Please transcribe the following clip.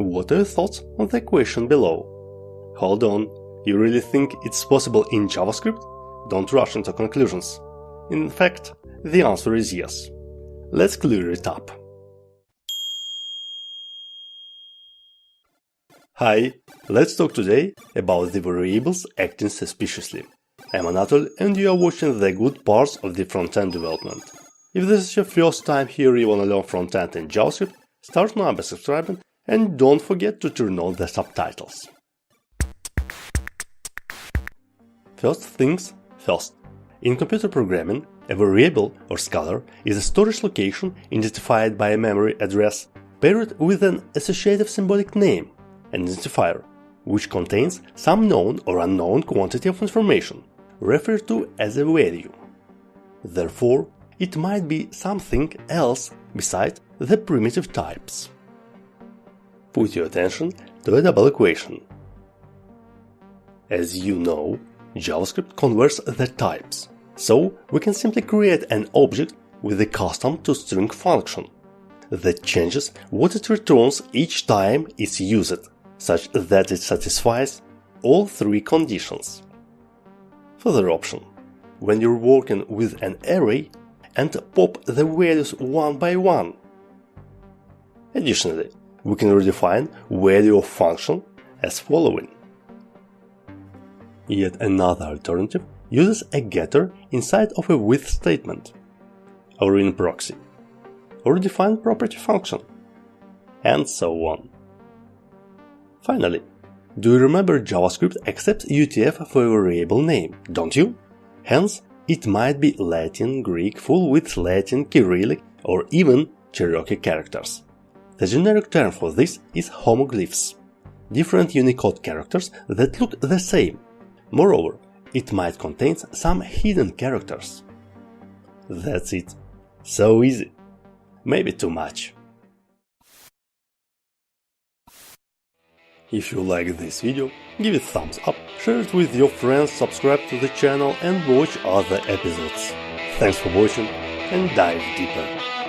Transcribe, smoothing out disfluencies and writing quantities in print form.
What are your thoughts on the question below? Hold on, you really think it's possible in JavaScript? Don't rush into conclusions. In fact, the answer is yes. Let's clear it up. Hi, let's talk today about the variables acting suspiciously. I'm Anatoly and you are watching the good parts of the front-end development. If this is your first time here you wanna learn front-end in JavaScript, start now by subscribing and don't forget to turn on the subtitles. First things first. In computer programming, a variable or scalar is a storage location identified by a memory address paired with an associative symbolic name, an identifier, which contains some known or unknown quantity of information, referred to as a value. Therefore, it might be something else besides the primitive types. Put your attention to a double equation. As you know, JavaScript converts the types, so we can simply create an object with a custom toString function that changes what it returns each time it's used, such that it satisfies all three conditions. Further option: when you're working with an array, and pop the values one by one. Additionally, we can redefine value of function as following. Yet another alternative uses a getter inside of a with statement, or in proxy, or defined property function, and so on. Finally, do you remember JavaScript accepts UTF for a variable name, don't you? Hence, it might be Latin, Greek, full-width Latin, Cyrillic, or even Cherokee characters. The generic term for this is homoglyphs, different Unicode characters that look the same. Moreover, it might contain some hidden characters. That's it. So easy. Maybe too much. If you like this video, give it a thumbs up, share it with your friends, subscribe to the channel and watch other episodes. Thanks for watching and dive deeper.